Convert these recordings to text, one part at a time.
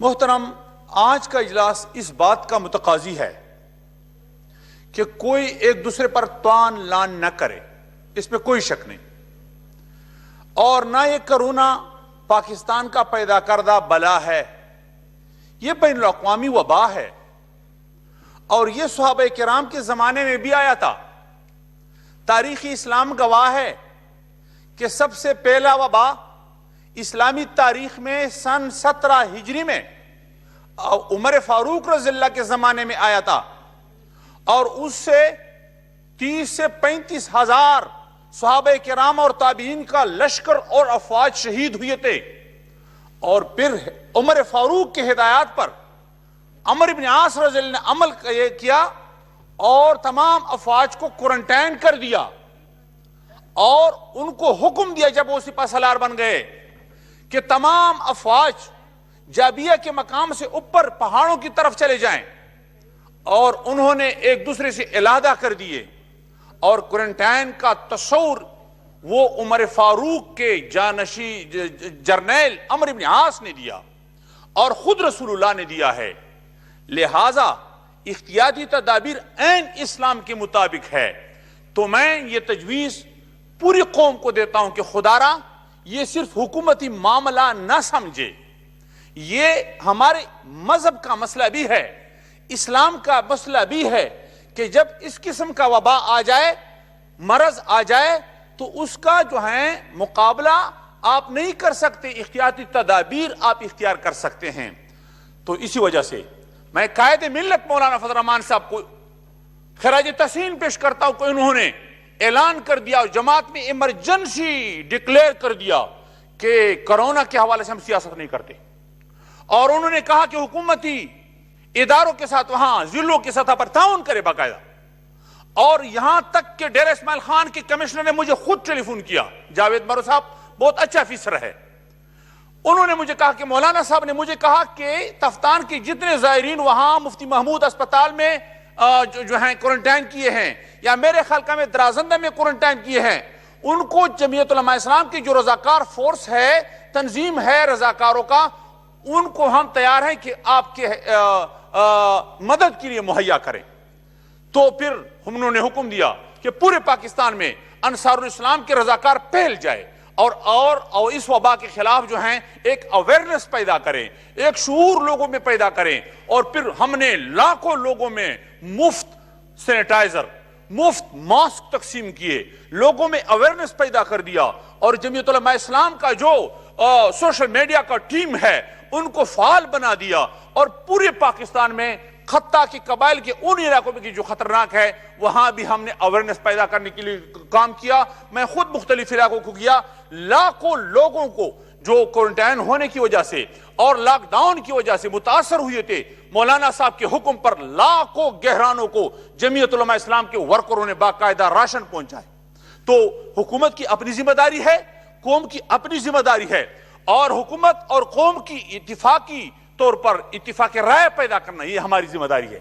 محترم، آج کا اجلاس اس بات کا متقاضی ہے کہ کوئی ایک دوسرے پر توان لان نہ کرے، اس میں کوئی شک نہیں، اور نہ یہ کرونا پاکستان کا پیدا کردہ بلا ہے، یہ بین الاقوامی وبا ہے، اور یہ صحابہ کرام کے زمانے میں بھی آیا تھا۔ تاریخ اسلام گواہ ہے کہ سب سے پہلا وبا اسلامی تاریخ میں سن 17 ہجری میں عمر فاروق رضی اللہ کے زمانے میں آیا تھا، اور اس سے 30 سے 35 ہزار صحابہ کرام اور تابعین کا لشکر اور افواج شہید ہوئے تھے، اور پھر عمر فاروق کے ہدایات پر عمرو بن عاص رضی اللہ نے عمل کیا اور تمام افواج کو کوارنٹائن کر دیا، اور ان کو حکم دیا جب وہ سپہ سالار بن گئے کہ تمام افواج جابیہ کے مقام سے اوپر پہاڑوں کی طرف چلے جائیں، اور انہوں نے ایک دوسرے سے علیحدہ کر دیے، اور کوارنٹائن کا تصور وہ عمر فاروق کے جانشی جرنیل عمرو بن عاص نے دیا اور خود رسول اللہ نے دیا ہے۔ لہذا احتیاطی تدابیر عین اسلام کے مطابق ہے، تو میں یہ تجویز پوری قوم کو دیتا ہوں کہ خدارا یہ صرف حکومتی معاملہ نہ سمجھے، یہ ہمارے مذہب کا مسئلہ بھی ہے، اسلام کا مسئلہ بھی ہے کہ جب اس قسم کا وبا آ جائے، مرض آ جائے، تو اس کا جو ہے مقابلہ آپ نہیں کر سکتے، احتیاطی تدابیر آپ اختیار کر سکتے ہیں۔ تو اسی وجہ سے میں قائد ملت مولانا فضل الرحمان صاحب کو خراج تحسین پیش کرتا ہوں کہ انہوں نے اعلان کر دیا، جماعت میں ایمرجنسی ڈکلیئر کر دیا کہ کرونا کے حوالے سے ہم سیاست نہیں کرتے، اور انہوں نے کہا کہ حکومتی اداروں کے ساتھ وہاں ضلعوں کی سطح پر تعاون کرے باقاعدہ، اور یہاں تک کہ ڈیرہ اسماعیل خان کے کمشنر نے مجھے خود ٹیلی فون کیا، جاوید مرو صاحب بہت اچھا افیسر ہے، انہوں نے مجھے کہا کہ مولانا صاحب نے مجھے کہا کہ تفتان کے جتنے زائرین وہاں مفتی محمود اسپتال میں جو ہیں کوارنٹائن کیے ہیں، یا میرے خلقہ میں درازندہ میں کوارنٹائن کیے ہیں، ان کو جمعیت علماء اسلام کی جو رضاکار فورس ہے، تنظیم ہے رضاکاروں کا، ان کو ہم تیار ہیں کہ آپ کے مدد کے لیے مہیا کریں۔ تو پھر انہوں نے حکم دیا کہ پورے پاکستان میں انصار الاسلام کے رضاکار پھیل جائے، اور اس وبا کے خلاف جو ہیں ایک اویئرنس پیدا کریں، ایک شعور لوگوں میں پیدا کریں، اور پھر ہم نے لاکھوں لوگوں میں مفت سینیٹائزر، مفت ماسک تقسیم کیے، لوگوں میں اویئرنس پیدا کر دیا، اور جمعیت علماء اسلام کا جو سوشل میڈیا کا ٹیم ہے ان کو فعال بنا دیا، اور پورے پاکستان میں خطہ کے قبائل کے ان علاقوں میں جو خطرناک ہے وہاں بھی ہم نے اویئرنس پیدا کرنے کے لیے کام کیا۔ میں خود مختلف علاقوں کو گیا، لاکھوں لوگوں کو جو کوارنٹائن ہونے کی وجہ سے اور لاک ڈاؤن کی وجہ سے متاثر ہوئے تھے، مولانا صاحب کے حکم پر لاکھوں گہرانوں کو جمعیت علماء اسلام کے ورکروں نے باقاعدہ راشن پہنچائے۔ تو حکومت کی اپنی ذمہ داری ہے، قوم کی اپنی ذمہ داری ہے، اور حکومت اور قوم کی اتفاقی طور پر اتفاق رائے پیدا کرنا یہ ہماری ذمہ داری ہے۔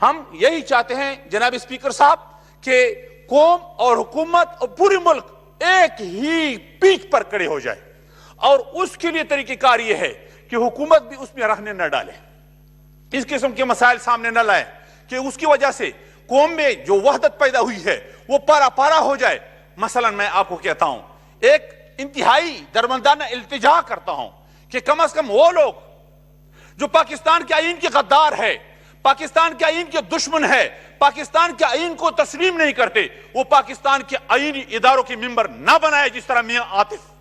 ہم یہی چاہتے ہیں جناب اسپیکر صاحب کہ قوم اور حکومت اور پوری ملک ایک ہی پیچ پر کھڑے ہو جائے، اور اس کے لیے طریقہ کار یہ ہے کہ حکومت بھی اس میں رہنے نہ ڈالے، اس قسم کے مسائل سامنے نہ لائے کہ اس کی وجہ سے قوم میں جو وحدت پیدا ہوئی ہے وہ پارا پارا ہو جائے۔ مثلا میں آپ کو کہتا ہوں، ایک انتہائی درمندانہ التجا کرتا ہوں کہ کم از کم وہ لوگ جو پاکستان کے آئین کے غدار ہے، پاکستان کے آئین کے دشمن ہے، پاکستان کے آئین کو تسلیم نہیں کرتے، وہ پاکستان کے آئینی اداروں کے ممبر نہ بنائے، جس طرح میاں عاطف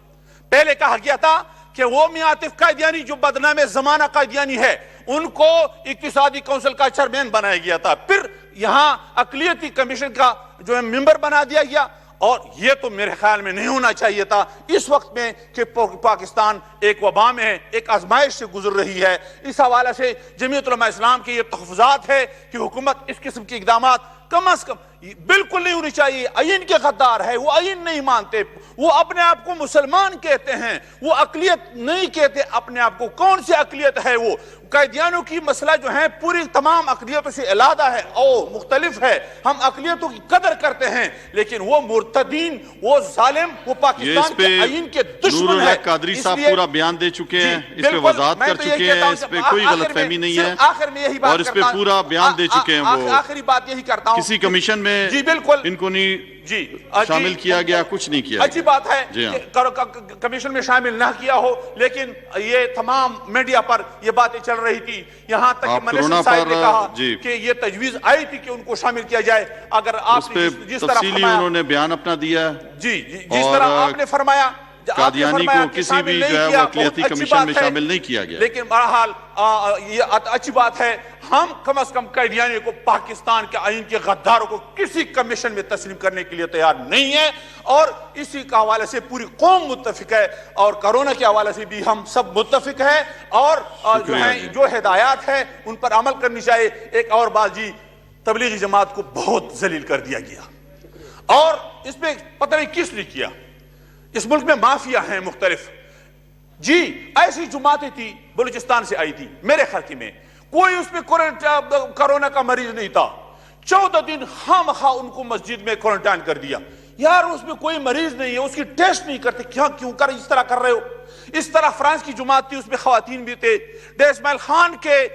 پہلے کہا گیا تھا کہ وہ میاں عاطف قائدیانی جو بدنام زمانہ قائدیانی ہے ان کو اقتصادی کونسل کا چیئرمین بنایا گیا تھا، پھر یہاں اقلیتی کمیشن کا جو ہے ممبر بنا دیا گیا، اور یہ تو میرے خیال میں نہیں ہونا چاہیے تھا اس وقت میں کہ پاکستان ایک وبا میں ہے، ایک آزمائش سے گزر رہی ہے۔ اس حوالے سے جمعیت علماء اسلام کے یہ تحفظات ہے کہ حکومت اس قسم کے اقدامات کم از کم بالکل نہیں ہونی چاہیے. آئین کے غدار ہے, وہ آئین نہیں مانتے, وہ اپنے آپ کو مسلمان کہتے ہیں, وہ اقلیت نہیں کہتے اپنے آپ کو. کون سی اقلیت ہے وہ؟ قیدیانوں کی مسئلہ جو ہے پوری تمام اقلیتوں سے علیحدہ ہے اور مختلف ہے. ہم اقلیتوں کی قدر کرتے ہیں, لیکن وہ مرتدین, وہ ظالم, وہ پاکستان کے آئین کے دشمن ہے. قادری صاحب پورا بیان دے چکے ہیں, اس پہ وضاحت کر چکے ہیں, اس پہ کوئی غلط فہمی نہیں ہے, آخر میں یہی بات اور اس پہ پورا بیان دے چکے ہیں. وہ آخری بات یہی کرتا ہوں, کسی کمیشن میں جی بالکل ان کو نہیں شامل کیا گیا, کچھ نہیں کیا. اچھی بات ہے کہ کمیشن میں شامل نہ کیا ہو, لیکن یہ تمام میڈیا پر یہ باتیں چل رہی تھی, یہاں تک کہ منیسر صاحب نے کہا کہ یہ تجویز آئی تھی کہ ان کو شامل کیا جائے. اگر آپ نے جس طرح تفصیلی انہوں نے بیان اپنا دیا, جی جس طرح آپ نے فرمایا قادیانی کو کسی بھی جو ہے وہ اقلیتی کمیشن میں شامل نہیں کیا گیا, لیکن بہرحال یہ اچھی بات ہے. ہم کم از کم قیدیانی کو, پاکستان کے آئین کے غداروں کو کسی کمیشن میں تسلیم کرنے کے لیے تیار نہیں ہے, اور اسی کا حوالے سے پوری قوم متفق ہے, اور کرونا کے حوالے سے بھی ہم سب متفق ہیں, اور جو ہدایات ہیں ان پر عمل کرنی چاہیے. ایک اور بات جی, تبلیغی جماعت کو بہت ذلیل کر دیا گیا, اور اس میں پتہ نہیں کس نے کیا. اس ملک میں مافیا ہیں مختلف جی. ایسی جماعتیں تھی, بلوچستان سے آئی تھی, میرے خیال میں کوئی اس میں کرونا کا مریض نہیں تھا. 14 دن خام خواہ ان کو مسجد میں کوارنٹائن کر دیا. یار اس میں کوئی مریض نہیں ہے, اس کی ٹیسٹ نہیں کرتے, کیوں اس طرح کر رہے ہو؟ اس طرح فرانس کی جماعت تھی, اس میں خواتین بھی تھے. ڈے اسماعیل خان کے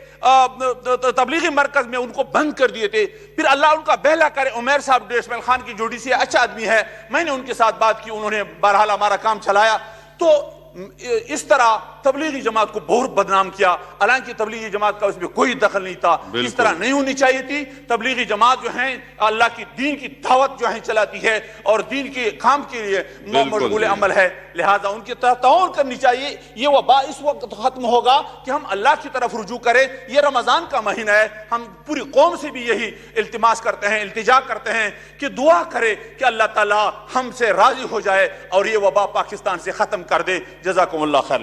تبلیغی مرکز میں ان کو بند کر دیے تھے. پھر اللہ ان کا بہلا کرے, عمیر صاحب ڈے اسماعیل خان کی جوڑی سے اچھا آدمی ہے, میں نے ان کے ساتھ بات کی, انہوں نے بہرحال ہمارا کام چلایا. تو اس طرح تبلیغی جماعت کو بہت بدنام کیا, حالانکہ تبلیغی جماعت کا اس میں کوئی دخل نہیں تھا. اس طرح نہیں ہونی چاہیے تھی. تبلیغی جماعت جو ہیں اللہ کی دین کی دعوت جو ہے چلاتی ہے, اور دین کے کام کے لیے مشغول عمل ہے, لہذا ان کی تعاون کرنی چاہیے. یہ وبا اس وقت ختم ہوگا کہ ہم اللہ کی طرف رجوع کریں. یہ رمضان کا مہینہ ہے, ہم پوری قوم سے بھی یہی التماس کرتے ہیں, التجا کرتے ہیں کہ دعا کرے کہ اللہ تعالی ہم سے راضی ہو جائے اور یہ وبا پاکستان سے ختم کر دے. جزاکم اللہ خیر.